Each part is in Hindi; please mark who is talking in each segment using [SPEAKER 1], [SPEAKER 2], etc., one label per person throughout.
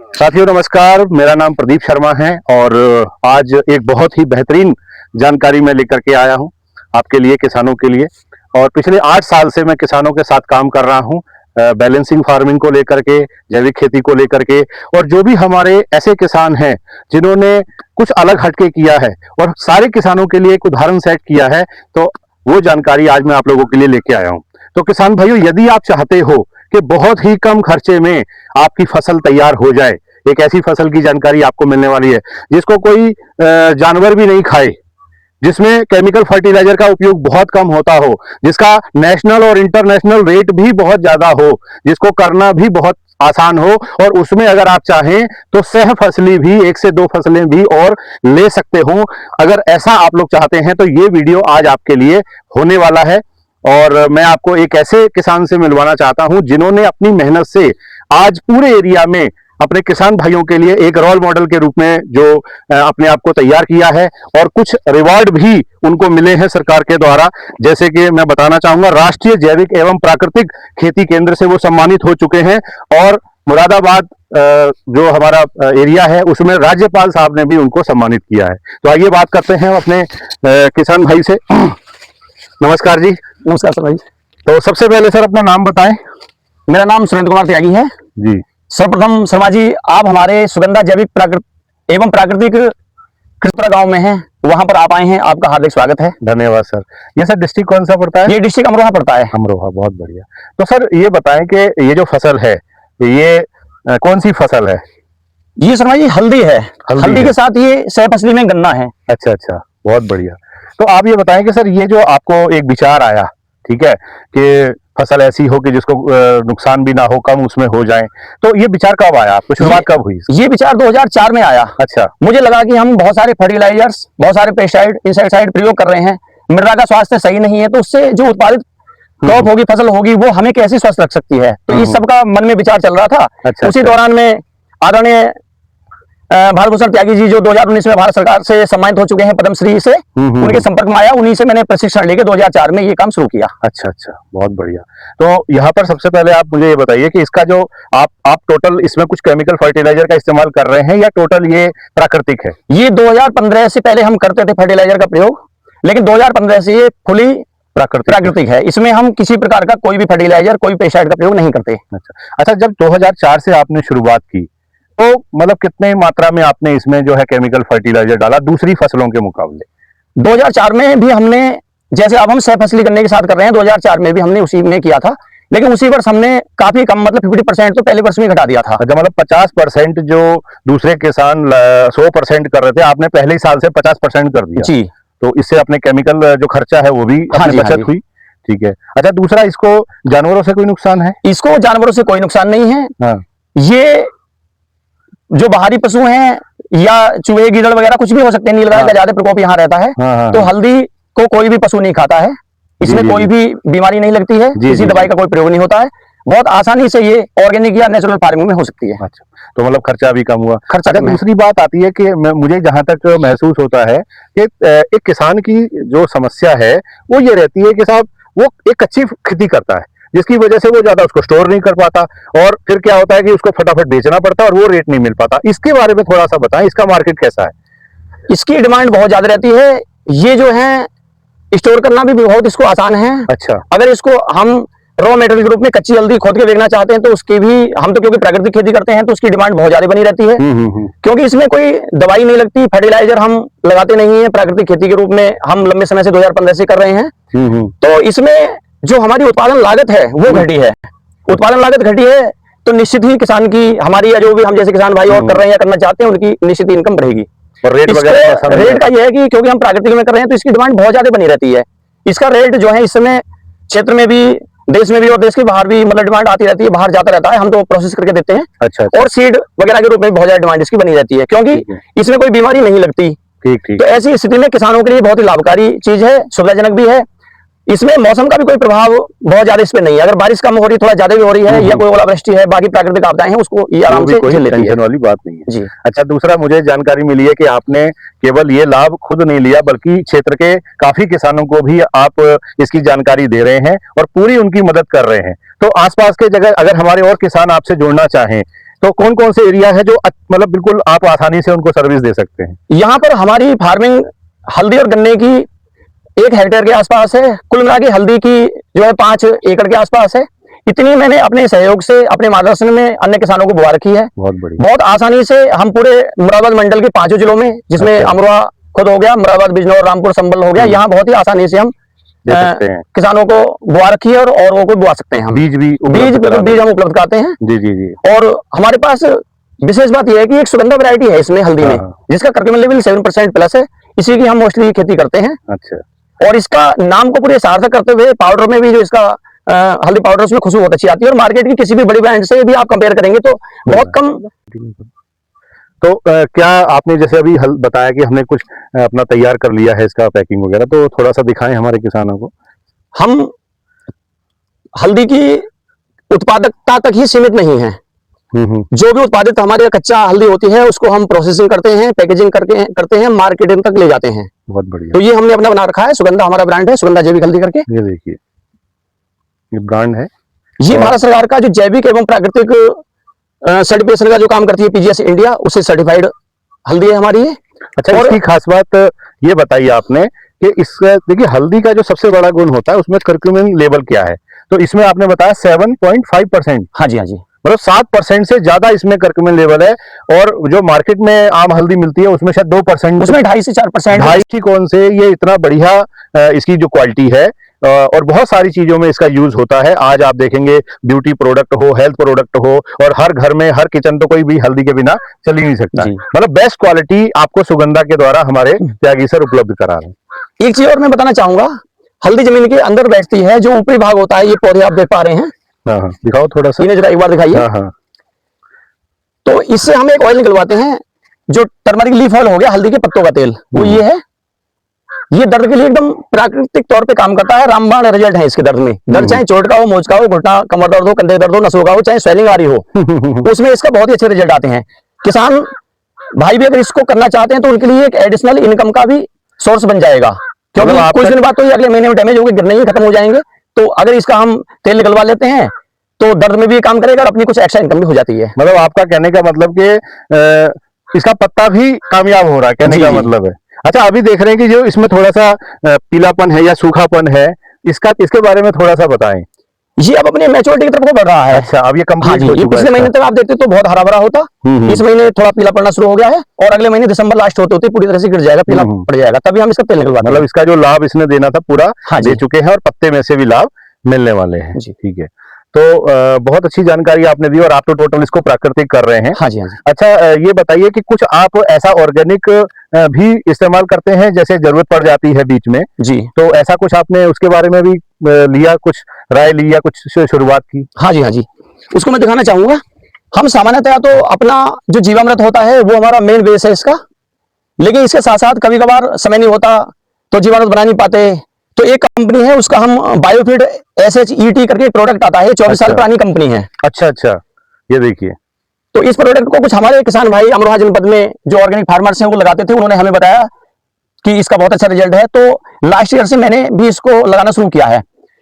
[SPEAKER 1] साथियों नमस्कार, मेरा नाम प्रदीप शर्मा है और आज एक बहुत ही बेहतरीन जानकारी मैं लेकर के आया हूं आपके लिए, किसानों के लिए। और पिछले 8 साल से मैं किसानों के साथ काम कर रहा हूं, बैलेंसिंग फार्मिंग को लेकर के, जैविक खेती को लेकर के। और जो भी हमारे ऐसे किसान हैं जिन्होंने कुछ अलग हटके किया है और सारे किसानों के लिए एक उदाहरण सेट किया है, तो वो जानकारी आज मैं आप लोगों के लिए लेके आया हूँ। तो किसान भाइयों, यदि आप चाहते हो कि बहुत ही कम खर्चे में आपकी फसल तैयार हो जाए, एक ऐसी फसल की जानकारी आपको मिलने वाली है जिसको कोई जानवर भी नहीं खाए, जिसमें केमिकल फर्टिलाइजर का उपयोग बहुत कम होता हो, जिसका नेशनल और इंटरनेशनल रेट भी बहुत ज्यादा हो, जिसको करना भी बहुत आसान हो, और उसमें अगर आप चाहें तो सह फसली भी 1 से 2 फसलें भी और ले सकते हो। अगर ऐसा आप लोग चाहते हैं तो ये वीडियो आज आपके लिए होने वाला है। और मैं आपको एक ऐसे किसान से मिलवाना चाहता हूं जिन्होंने अपनी मेहनत से आज पूरे एरिया में अपने किसान भाइयों के लिए एक रोल मॉडल के रूप में जो अपने आप को तैयार किया है, और कुछ रिवॉर्ड भी उनको मिले हैं सरकार के द्वारा। जैसे कि मैं बताना चाहूंगा, राष्ट्रीय जैविक एवं प्राकृतिक खेती केंद्र से वो सम्मानित हो चुके हैं, और मुरादाबाद जो हमारा एरिया है उसमें राज्यपाल साहब ने भी उनको सम्मानित किया है। तो आइए बात करते हैं अपने किसान भाई से। नमस्कार जी।
[SPEAKER 2] नमस्कार सर भाई।
[SPEAKER 1] तो सबसे पहले सर अपना नाम बताएं।
[SPEAKER 2] मेरा नाम सुरेंद्र कुमार त्यागी है
[SPEAKER 1] जी।
[SPEAKER 2] सर्वप्रथम शर्मा जी, आप हमारे सुगंधा जैविक एवं प्राकृतिक कृष्णपुरा गांव में हैं, वहां पर आप आए हैं, आपका हार्दिक स्वागत है।
[SPEAKER 1] धन्यवाद सर। ये सर डिस्ट्रिक्ट कौन सा पड़ता है?
[SPEAKER 2] ये डिस्ट्रिक्ट अमरोहा पड़ता है।
[SPEAKER 1] अमरोहा, बहुत बढ़िया। तो सर ये बताएं कि ये जो फसल है, ये कौन सी फसल है?
[SPEAKER 2] ये शर्मा जी हल्दी है। हल्दी के साथ ये सह फसली में गन्ना है।
[SPEAKER 1] अच्छा अच्छा, बहुत बढ़िया। तो आप ये बताएं कि सर ये जो आपको एक विचार आया, ठीक है, कि फसल ऐसी हो कि जिसको नुकसान भी ना हो, कम उसमें हो जाए, तो ये विचार कब आया आपको? शुरुआत कब हुई?
[SPEAKER 2] ये विचार 2004 में आया।
[SPEAKER 1] अच्छा।
[SPEAKER 2] मुझे लगा कि हम बहुत सारे फर्टिलाइजर्स, बहुत सारे पेस्टिसाइड, इंसेक्टिसाइड प्रयोग कर रहे हैं, मृदा का स्वास्थ्य सही नहीं है, तो उससे जो उत्पादित क्रॉप होगी, फसल होगी, वो हमें कैसे स्वस्थ रख सकती है। तो इस सब का मन में विचार चल रहा था।
[SPEAKER 1] अच्छा,
[SPEAKER 2] उसी दौरान में आदरणीय भारत भूषण त्यागी जी, जो 2019 में भारत सरकार से सम्मानित हो चुके हैं पद्मश्री से, उनके संपर्क में आया, उन्हीं से मैंने प्रशिक्षण लेके 2004 में ये काम शुरू किया।
[SPEAKER 1] अच्छा अच्छा, बहुत बढ़िया। तो यहाँ पर सबसे पहले आप मुझे ये बताइए कि इसका जो आप टोटल इसमें कुछ केमिकल फर्टिलाइजर का इस्तेमाल कर रहे हैं या टोटल ये प्राकृतिक है?
[SPEAKER 2] ये 2015 से पहले हम करते थे फर्टिलाइजर का प्रयोग, लेकिन 2015 से ये फुली प्राकृतिक है। इसमें हम किसी प्रकार का कोई भी फर्टिलाइजर, कोई पेस्टिसाइड का प्रयोग नहीं करते।
[SPEAKER 1] अच्छा, जब 2004 से आपने शुरुआत की तो मतलब कितने मात्रा में आपने इसमें जो है केमिकल फर्टिलाइजर डाला दूसरी फसलों के मुकाबले?
[SPEAKER 2] 2004 में भी हमने, जैसे अब हम सह फसली गन्ने के साथ कर रहे हैं, 2004 में भी हमने उसी में किया था, लेकिन उसी वर्ष हमने काफी कम, मतलब 50% तो पहले वर्ष में घटा दिया था।
[SPEAKER 1] अच्छा, मतलब 50% जो दूसरे किसान 100% कर रहे थे, आपने पहले ही साल से 50% कर दिया
[SPEAKER 2] जी।
[SPEAKER 1] तो इससे अपने केमिकल जो खर्चा है वो भी अपनी बचत हुई। ठीक है। अच्छा, दूसरा, इसको जानवरों से कोई नुकसान है?
[SPEAKER 2] इसको जानवरों से कोई नुकसान नहीं है।
[SPEAKER 1] हाँ।
[SPEAKER 2] ये जो बाहरी पशु हैं या चूहे, गीदड़ वगैरह कुछ भी हो सकते हैं, नीलगाय का ज्यादा प्रकोप यहाँ रहता है। तो हल्दी को कोई भी पशु नहीं खाता है, इसमें कोई भी बीमारी नहीं लगती है, किसी दवाई का कोई प्रयोग नहीं होता है, बहुत आसानी से ये ऑर्गेनिक या नेचुरल फार्मिंग में हो सकती है।
[SPEAKER 1] अच्छा, तो मतलब खर्चा भी कम हुआ।
[SPEAKER 2] खर्चा कम है।
[SPEAKER 1] दूसरी बात आती है कि मुझे जहां तक महसूस होता है कि एक किसान की जो समस्या है वो ये रहती है कि साहब वो एक कच्ची खेती करता है, जिसकी वजह से वो ज्यादा उसको स्टोर नहीं कर पाता, और फिर क्या होता है कि उसको फटाफट बेचना पड़ता है और वो रेट नहीं मिल पाता। इसके बारे में थोड़ा सा बताएं, इसका मार्केट कैसा है?
[SPEAKER 2] इसकी डिमांड बहुत ज्यादा रहती है। ये जो है स्टोर करना भी बहुत इसको आसान है।
[SPEAKER 1] अच्छा।
[SPEAKER 2] अगर इसको हम रॉ मेटेरियल के रूप में कच्ची हल्दी खोद के बेचना चाहते हैं तो उसकी भी, हम तो क्योंकि प्राकृतिक खेती करते हैं तो उसकी डिमांड बहुत ज्यादा बनी रहती है। क्योंकि इसमें कोई दवाई नहीं लगती, फर्टिलाइजर हम लगाते नहीं है। प्राकृतिक खेती के रूप में हम लंबे समय से 2015 से कर रहे हैं। तो इसमें जो हमारी उत्पादन लागत है वो घटी है। उत्पादन लागत घटी है तो निश्चित ही किसान की, हमारी या जो भी हम जैसे किसान भाई और कर रहे हैं या करना चाहते हैं, उनकी निश्चित इनकम बढ़ेगी।
[SPEAKER 1] और रेट
[SPEAKER 2] का ये है कि क्योंकि हम प्राकृतिक में कर रहे हैं तो इसकी डिमांड बहुत ज्यादा बनी रहती है। इसका रेट जो है इस समय क्षेत्र में भी, देश में भी और देश के बाहर भी मतलब डिमांड आती रहती है, बाहर जाता रहता है, हम तो प्रोसेस करके देते हैं।
[SPEAKER 1] अच्छा।
[SPEAKER 2] और सीड वगैरह के रूप में बहुत ज्यादा डिमांड इसकी बनी रहती है, क्योंकि इसमें कोई बीमारी नहीं लगती।
[SPEAKER 1] ठीक।
[SPEAKER 2] तो ऐसी स्थिति में किसानों के लिए बहुत ही लाभकारी चीज है, सुविधाजनक भी है। इसमें मौसम का भी कोई प्रभाव बहुत ज्यादा इस पे नहीं है। अगर बारिश कम हो रही, थोड़ा ज्यादा भी हो रही है, या कोई ओलावृष्टि है, बाकी प्राकृतिक आपदाएं हैं, उसको ये आराम से झेल लेती है।
[SPEAKER 1] टेंशन वाली बात नहीं है
[SPEAKER 2] जी।
[SPEAKER 1] अच्छा, दूसरा मुझे जानकारी मिली है कि आपने केवल ये लाभ खुद नहीं लिया, बल्कि क्षेत्र के काफी किसानों को भी आप इसकी जानकारी दे रहे हैं और पूरी उनकी मदद कर रहे हैं। तो आसपास के जगह अगर हमारे और किसान आपसे जुड़ना चाहें तो कौन कौन से एरिया है जो मतलब बिल्कुल आप आसानी से उनको सर्विस दे सकते हैं?
[SPEAKER 2] यहाँ पर हमारी फार्मिंग हल्दी और गन्ने की 1 हेक्टेयर के आसपास है। कुल मिला के हल्दी की जो है 5 एकड़ के आसपास है। इतनी मैंने अपने सहयोग से, अपने मार्गदर्शन में अन्य किसानों को बुआ रखी है।
[SPEAKER 1] बहुत बढ़िया।
[SPEAKER 2] बहुत आसानी से हम पूरे मुरादाबाद मंडल के 5 जिलों में, जिसमें
[SPEAKER 1] अच्छा।
[SPEAKER 2] अमरोहा खुद हो गया, मुरादाबाद, बिजनौर, रामपुर, संभल हो गया, यहाँ बहुत ही आसानी से हम
[SPEAKER 1] दे सकते हैं।
[SPEAKER 2] किसानों को बुआ रखी है और वो को बुआ सकते हैं हम।
[SPEAKER 1] बीज
[SPEAKER 2] बीज हम उपलब्ध कराते हैं।
[SPEAKER 1] जी जी जी।
[SPEAKER 2] और हमारे पास विशेष बात यह है कि एक सुगंधा वैरायटी है इसमें हल्दी में, जिसका कर्क्यूमिन लेवल 7% प्लस है। इसी की हम मोस्टली खेती करते हैं।
[SPEAKER 1] अच्छा।
[SPEAKER 2] और इसका नाम को पूरे सार्थक करते हुए पाउडर में भी जो इसका हल्दी पाउडर, उसमें खुशबू बहुत अच्छी आती है। और मार्केट की किसी भी बड़ी ब्रांड से भी आप कंपेयर करेंगे तो बहुत कम।
[SPEAKER 1] तो क्या आपने जैसे अभी बताया कि हमने कुछ अपना तैयार कर लिया है इसका पैकिंग वगैरह, तो थोड़ा सा दिखाएं हमारे किसानों को।
[SPEAKER 2] हम हल्दी की उत्पादकता तक ही सीमित नहीं है। जो भी उत्पादित हमारे कच्चा हल्दी होती है उसको हम प्रोसेसिंग करते हैं, पैकेजिंग करते हैं, मार्केटिंग तक ले जाते हैं।
[SPEAKER 1] बहुत बढ़िया।
[SPEAKER 2] तो ये हमने अपना बना रखा है। सुगंधा हमारा ब्रांड है, सुगंधा जैविक हल्दी करके।
[SPEAKER 1] ये देखिए, ये ब्रांड है।
[SPEAKER 2] ये भारत सरकार का जो जैविक एवं प्राकृतिक सर्टिफिकेशन का जो काम करती है पीजीएस इंडिया, उससे सर्टिफाइड हल्दी है हमारी ये।
[SPEAKER 1] अच्छा, इसकी खास बात ये बताइए आपने कि इसका देखिए हल्दी का जो सबसे बड़ा गुण होता है उसमें कर्क्यूमिन लेवल क्या है, तो इसमें आपने बताया 7.5%।
[SPEAKER 2] हाँ जी, हाँ जी।
[SPEAKER 1] मतलब 7% से ज्यादा इसमें कर्क्यूमिन लेवल है। और जो मार्केट में आम हल्दी मिलती है उसमें शायद 2%,
[SPEAKER 2] उसमें 2.5 से 4%।
[SPEAKER 1] 2.5 कौन से, ये इतना बढ़िया इसकी जो क्वालिटी है। और बहुत सारी चीजों में इसका यूज होता है। आज आप देखेंगे ब्यूटी प्रोडक्ट हो, हेल्थ प्रोडक्ट हो, और हर घर में हर किचन तो कोई भी हल्दी के बिना चल ही नहीं सकता। मतलब बेस्ट क्वालिटी आपको सुगंधा के द्वारा हमारे त्यागी सर उपलब्ध करा रहे हैं।
[SPEAKER 2] एक चीज और मैं बताना चाहूंगा, हल्दी जमीन के अंदर बैठती है, जो ऊपरी भाग होता है, ये पौधे आप देख पा रहे हैं।
[SPEAKER 1] हाँ, दिखाओ थोड़ा सा,
[SPEAKER 2] इन्हें जरा एक बार दिखाइए।
[SPEAKER 1] हाँ।
[SPEAKER 2] तो इससे हम एक ऑयल निकलवाते हैं, जो टर्मरिक लीफ ऑयल हो गया, हल्दी के पत्तों का तेल, वो ये है। ये दर्द के लिए एकदम प्राकृतिक तौर पे काम करता है। रामबाण रिजल्ट है इसके दर्द में। दर्द चाहे चोट का हो, मोच का हो, घुटना कमर दर्द हो, कंधे दर्द हो, नसों का हो, चाहे स्वेलिंग आ रही हो, तो उसमें इसका बहुत ही अच्छे रिजल्ट आते हैं। किसान भाई भी अगर इसको करना चाहते हैं तो उनके लिए एक एडिशनल इनकम का भी सोर्स बन जाएगा। क्योंकि कुछ दिन बाद तो ये अगले महीने में डैमेज होकर गिरने ही खत्म हो जाएंगे। तो अगर इसका हम तेल निकलवा लेते हैं तो दर्द में भी काम करेगा और अपनी कुछ एक्स्ट्रा इनकम भी हो जाती है।
[SPEAKER 1] मतलब आपका कहने का मतलब कि इसका पत्ता भी कामयाब हो रहा है, कहने का मतलब है। अच्छा, अभी देख रहे हैं कि जो इसमें थोड़ा सा पीलापन है या सूखापन है, इसके बारे में थोड़ा सा बताएं।
[SPEAKER 2] ये अब अपने मैच्योरिटी की तरफ को बढ़ रहा है।
[SPEAKER 1] अच्छा, अब ये कंप्लीट हो चुका है।
[SPEAKER 2] पिछले महीने तक आप देखते तो बहुत हरा भरा होता, इस महीने थोड़ा पीला पड़ना शुरू हो गया है और अगले महीने दिसंबर लास्ट होते होते पूरी तरह से गिर जाएगा, पीला पड़ जाएगा, तभी हम इसका तेल निकलवाते हैं।
[SPEAKER 1] मतलब इसका जो लाभ इसने देना था पूरा दे चुके हैं और पत्ते में से भी लाभ मिलने वाले हैं। ठीक है, तो बहुत अच्छी जानकारी आपने दी और आप तो टोटल इसको प्राकृतिक कर रहे हैं।
[SPEAKER 2] हाँ जी, हाँ जी।
[SPEAKER 1] अच्छा, ये बताइए कि कुछ आप ऐसा ऑर्गेनिक भी इस्तेमाल करते हैं, जैसे जरूरत पड़ जाती है बीच में
[SPEAKER 2] जी,
[SPEAKER 1] तो ऐसा कुछ आपने उसके बारे में भी लिया, कुछ राय ली या कुछ शुरुआत की?
[SPEAKER 2] हाँ जी, हाँ जी, उसको मैं दिखाना चाहूंगा। हम सामान्यतः तो अपना जो जीवामृत होता है वो हमारा मेन बेस है इसका, लेकिन इसके साथ साथ कभी कभार समय नहीं होता तो जीवामृत बना नहीं पाते, तो एक कंपनी है उसका हम बायोफिट SHET करके एक प्रोडक्ट आता है, 24 साल पुरानी कंपनी है।
[SPEAKER 1] अच्छा, ये देखिए।
[SPEAKER 2] तो इस प्रोडक्ट को कुछ हमारे किसान भाई अमरोहा जनपद में जो ऑर्गेनिक फार्मर्स हैं वो लगाते थे, उन्होंने हमें बताया कि इसका बहुत अच्छा रिजल्ट है, तो लास्ट ईयर से मैंने भी इसको लगाना शुरू किया है।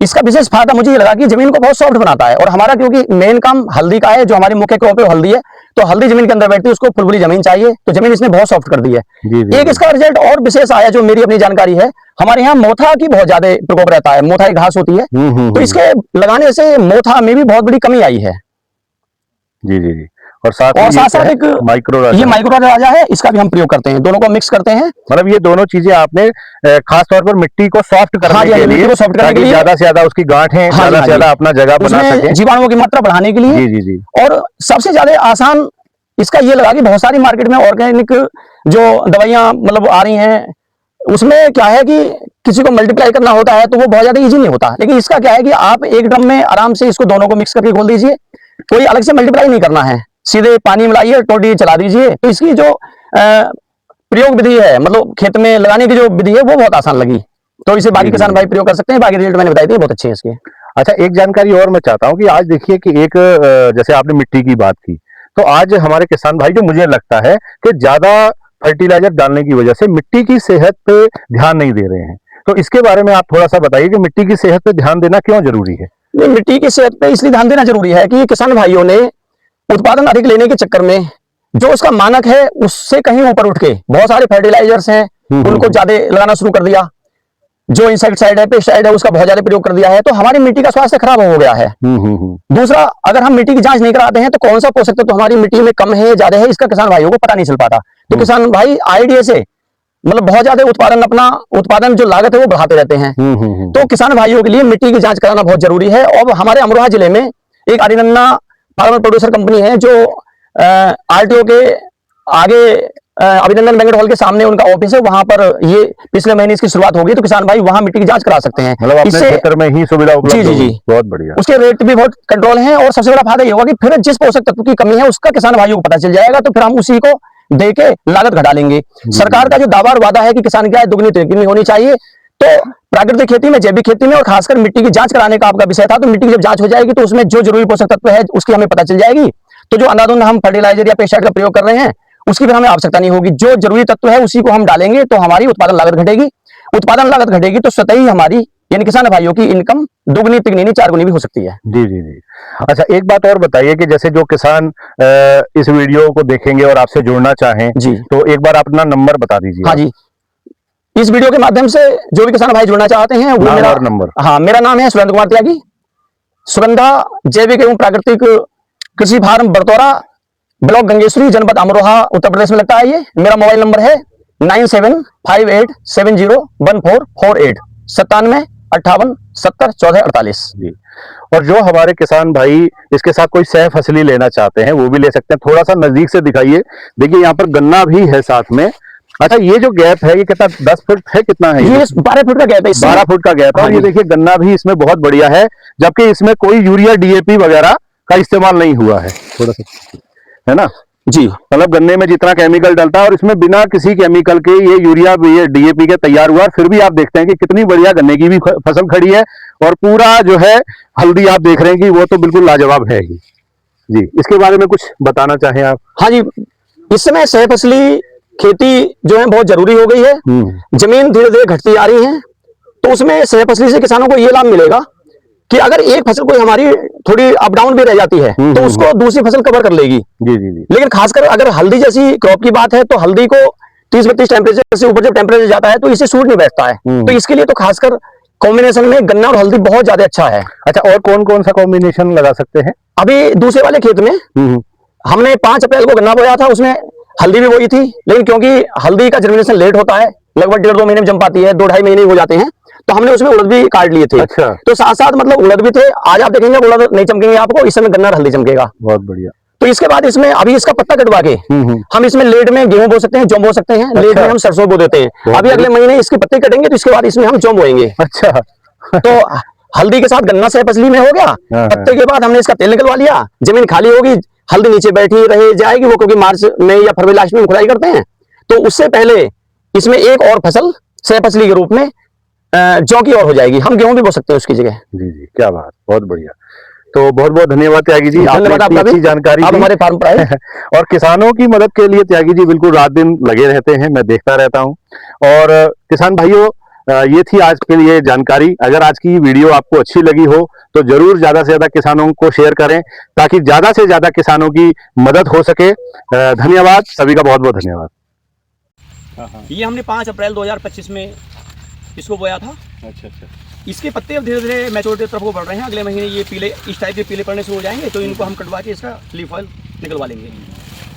[SPEAKER 2] इसका विशेष फायदा मुझे ये लगा कि जमीन को बहुत सॉफ्ट बनाता है, और हमारा क्योंकि मेन काम हल्दी का है, जो हमारी मुख्य क्रॉप है वो हल्दी है, तो हल्दी जमीन के अंदर बैठती है, उसको फुलबुली जमीन चाहिए, तो जमीन इसने बहुत सॉफ्ट कर दी है। एक इसका रिजल्ट और विशेष आया, जो मेरी अपनी जानकारी है, हमारे यहाँ मोथा की बहुत ज्यादा प्रकोप रहता है, मोथा की घास होती है, तो इसके लगाने से मोथा में भी बहुत बड़ी कमी आई है।
[SPEAKER 1] जी। और साथ
[SPEAKER 2] एक माइक्रो राजा है, इसका भी हम प्रयोग करते हैं, दोनों को मिक्स करते हैं।
[SPEAKER 1] मतलब ये दोनों चीजें आपने खास तौर पर मिट्टी को सॉफ्ट करने के लिए, ज्यादा से ज्यादा उसकी गांठें ज्यादा से ज्यादा अपना जगह बना सके,
[SPEAKER 2] जीवाणुओं की मात्रा बढ़ाने के लिए।
[SPEAKER 1] जी।
[SPEAKER 2] और सबसे ज्यादा आसान इसका ये लगा कि बहुत सारी मार्केट में ऑर्गेनिक जो दवाइयां मतलब आ रही हैं, उसमें क्या है कि किसी को मल्टीप्लाई करना होता है तो वो बहुत ज्यादा इजी नहीं होता, लेकिन इसका क्या है कि आप एक ड्रम में आराम से इसको दोनों को मिक्स करके खोल दीजिए, कोई अलग से मल्टीप्लाई नहीं करना है, सीधे पानी मिलाइए, टोटी चला दीजिए। तो इसकी जो प्रयोग विधि है, मतलब खेत में लगाने की जो विधि है, वो बहुत आसान लगी, तो इसे बाकी किसान भाई प्रयोग कर सकते हैं। बाकी रिजल्ट मैंने बताई थी, बहुत अच्छे हैं इसके।
[SPEAKER 1] अच्छा, एक जानकारी और मैं चाहता हूँ कि आज देखिए कि एक जैसे आपने मिट्टी की बात की, तो आज हमारे किसान भाई जो मुझे लगता है कि ज्यादा फर्टिलाइजर डालने की वजह से मिट्टी की सेहत पे ध्यान नहीं दे रहे हैं, तो इसके बारे में आप थोड़ा सा बताइए कि मिट्टी की सेहत पे ध्यान देना क्यों जरूरी है?
[SPEAKER 2] मिट्टी की सेहत पे इसलिए ध्यान देना जरूरी है कि किसान भाइयों ने उत्पादन अधिक लेने के चक्कर में जो उसका मानक है उससे कहीं ऊपर उठ के बहुत सारे फर्टिलाइजर्स हैं, उनको ज्यादा लगाना शुरू कर दिया। जो इंसेक्टिसाइड है, पेस्टिसाइड है, उसका बहुत ज्यादा प्रयोग कर दिया है, तो हमारी मिट्टी का स्वास्थ्य खराब हो गया है। दूसरा, अगर हम मिट्टी की जांच नहीं कराते हैं तो कौन सा पोषक तत्व हमारी मिट्टी में कम है, ज्यादा है, इसका किसान भाइयों को पता नहीं चल पाता। तो किसान भाई आईडिया से मतलब बहुत ज्यादा उत्पादन जो लागत है वो बढ़ाते रहते हैं। तो किसान भाइयों के लिए मिट्टी की जांच कराना बहुत जरूरी है। और हमारे अमरोहा जिले में एक अरिनन्ना फार्मर प्रोड्यूसर कंपनी है जो आरटीओ के आगे अभिनंदन बैंक्वेट हॉल के सामने उनका ऑफिस है। वहां पर ये पिछले महीने इसकी शुरुआत होगी, तो किसान भाई वहां मिट्टी की जांच करा सकते हैं।
[SPEAKER 1] मतलब अपने क्षेत्र में ही सुविधा उपलब्ध
[SPEAKER 2] जी,
[SPEAKER 1] बहुत बढ़िया।
[SPEAKER 2] उसके रेट भी बहुत कंट्रोल है। और सबसे बड़ा फायदा ये होगा कि फिर जिस पोषक तत्व की कमी है उसका किसान भाइयों को पता चल जाएगा, तो फिर हम उसी को दे के लागत घटा लेंगे। सरकार का जो दावा और वादा है कि किसान की आय दुगनी तिगुनी होनी चाहिए, तो प्राकृतिक खेती में, जैविक खेती में और खासकर मिट्टी की जांच कराने का आपका विषय था, तो मिट्टी की जब जांच हो जाएगी तो उसमें जो जरूरी पोषक तत्व है उसकी हमें पता चल जाएगी। तो जो अंधाधुंध हम फर्टिलाइजर या पेस्टिसाइड का प्रयोग कर रहे हैं उसकी फिर हमें आवश्यकता नहीं होगी। जो जरूरी तत्व है उसी को हम डालेंगे, तो हमारी उत्पादन लागत घटेगी। उत्पादन लागत घटेगी तो स्वतः ही हमारी यानी किसान भाइयों की इनकम दुगनी तिगनी 4 गुनी भी हो सकती है।
[SPEAKER 1] जी जी जी। अच्छा, एक बात और बताइए कि जैसे जो किसान इस वीडियो को देखेंगे और आपसे जुड़ना चाहें
[SPEAKER 2] जी,
[SPEAKER 1] तो एक बार अपना नंबर बता दीजिए।
[SPEAKER 2] हाँ जी, इस वीडियो के माध्यम से जो भी किसान भाई जुड़ना चाहते हैं वो मेरा
[SPEAKER 1] नंबर।
[SPEAKER 2] हाँ, मेरा नाम है सुरेंद्र कुमार त्यागी। सुगंधा जैविक एवं प्राकृतिक कृषि फार्म बरतौरा, ब्लॉक गंगेश्वरी, जनपद अमरोहा, उत्तर प्रदेश में लगता है। ये मेरा मोबाइल नंबर है 9758701448 9758701448
[SPEAKER 1] जी। और जो हमारे किसान भाई इसके साथ कोई सह फसली लेना चाहते हैं वो भी ले सकते हैं। थोड़ा सा नजदीक से दिखाइए। देखिए यहाँ पर गन्ना भी है साथ में। अच्छा, ये जो गैप है ये कितना 10 फुट है, कितना है?
[SPEAKER 2] ये 12 फुट का गैप है।
[SPEAKER 1] 12 फुट का गैप है। और ये देखिए गन्ना भी इसमें बहुत बढ़िया है, जबकि इसमें कोई यूरिया डीएपी वगैरह का इस्तेमाल नहीं हुआ है। थोड़ा सा है ना
[SPEAKER 2] जी,
[SPEAKER 1] मतलब गन्ने में जितना केमिकल डलता है और इसमें बिना किसी केमिकल के ये यूरिया ये डीएपी के तैयार हुआ। फिर भी आप देखते हैं कि कितनी बढ़िया गन्ने की भी फसल खड़ी है। और पूरा जो है हल्दी आप देख रहे हैं कि वो तो बिल्कुल लाजवाब है ही। जी, इसके बारे में कुछ बताना चाहें आप?
[SPEAKER 2] हाँ जी, इस समय सह फसली खेती जो है बहुत जरूरी हो गई है। जमीन धीरे धीरे घटती आ रही है, तो उसमें सह फसली से किसानों को ये लाभ मिलेगा कि अगर एक फसल कोई हमारी थोड़ी अप डाउन भी रह जाती है तो उसको दूसरी फसल कवर कर लेगी।
[SPEAKER 1] जी जी जी।
[SPEAKER 2] लेकिन खासकर अगर हल्दी जैसी क्रॉप की बात है तो हल्दी को 30-32 टेम्परेचर से ऊपर जब टेम्परेचर जाता है तो इसे सूट नहीं बैठता है। तो इसके लिए तो खासकर कॉम्बिनेशन में गन्ना और हल्दी बहुत ज्यादा अच्छा है।
[SPEAKER 1] अच्छा, और कौन कौन सा कॉम्बिनेशन लगा सकते हैं?
[SPEAKER 2] अभी दूसरे वाले खेत में हमने 5 अप्रैल को गन्ना बोया था, उसमें हल्दी भी बोई थी। लेकिन क्योंकि हल्दी का जर्मिनेशन लेट होता है, लगभग 1.5-2 महीने में जम पाती है, 2-2.5 महीने हो जाते हैं, तो हमने उसमें उड़द भी काट लिए थे।
[SPEAKER 1] अच्छा।
[SPEAKER 2] तो साथ साथ मतलब उड़द भी थे। आज आप देखेंगे उड़द नहीं चमकेंगे आपको, इस समय गन्ना और हल्दी चमकेगा।
[SPEAKER 1] बहुत बढ़िया।
[SPEAKER 2] तो इसके बाद इसमें अभी इसका पत्ता कटवा के हम इसमें लेट में गेहूं बो सकते हैं, जौ बो सकते हैं। लेट में हम सरसों बो देते हैं। अभी अगले महीने इसके पत्ते कटेंगे तो इसके बाद इसमें हम जौ बोएंगे।
[SPEAKER 1] अच्छा।
[SPEAKER 2] तो हल्दी के साथ गन्ना सह फसली में हो गया। पत्ते के बाद हमने इसका तेल निकलवा लिया, जमीन खाली होगी, हल्दी नीचे बैठी रह जाएगी वो, क्योंकि मार्च में या फरवरी लास्ट में खुदाई करते हैं। तो उससे पहले इसमें एक और फसल सह फसली के रूप में जौ की और हो जाएगी। हम गेहूं भी बो सकते हैं उसकी जगह।
[SPEAKER 1] जी जी, क्या बात, बहुत बढ़िया। तो बहुत बहुत धन्यवाद त्यागी जी,
[SPEAKER 2] धन्यवाद
[SPEAKER 1] आपने
[SPEAKER 2] आपका भी,
[SPEAKER 1] जानकारी
[SPEAKER 2] आप
[SPEAKER 1] दी।
[SPEAKER 2] हमारे फार्म पर आए।
[SPEAKER 1] और किसानों की मदद के लिए त्यागी जी बिल्कुल रात दिन लगे रहते हैं, मैं देखता रहता हूं। और किसान भाइयों, ये थी आज के लिए जानकारी। अगर आज की वीडियो आपको अच्छी लगी हो तो जरूर ज्यादा से ज्यादा किसानों को शेयर करें ताकि ज्यादा से ज्यादा किसानों की मदद हो सके। धन्यवाद, सभी का बहुत बहुत धन्यवाद।
[SPEAKER 2] ये हमने 5 अप्रैल 2025 में इसको बोया था।
[SPEAKER 1] अच्छा अच्छा।
[SPEAKER 2] इसके पत्ते अब धीरे धीरे मैच्योरिटी तरफ को बढ़ रहे हैं। अगले महीने ये पीले इस टाइप के पीले पड़ने शुरू हो जाएंगे, तो इनको हम कटवा के इसका लीफ ऑयल निकलवा लेंगे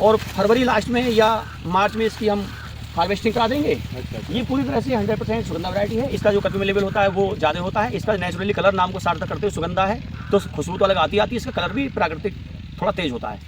[SPEAKER 2] और फरवरी लास्ट में या मार्च में इसकी हम हार्वेस्टिंग करा देंगे। अच्छा। ये पूरी तरह से 100% सुगंधा वैरायटी है। इसका जो कटवे में लेवल होता है वो ज़्यादा होता है। इसका नेचुरली कलर नाम को सार्थक करते हुए सुगंधा है, तो खुशबू तो अलग आती है। इसका कलर भी प्राकृतिक थोड़ा तेज होता है।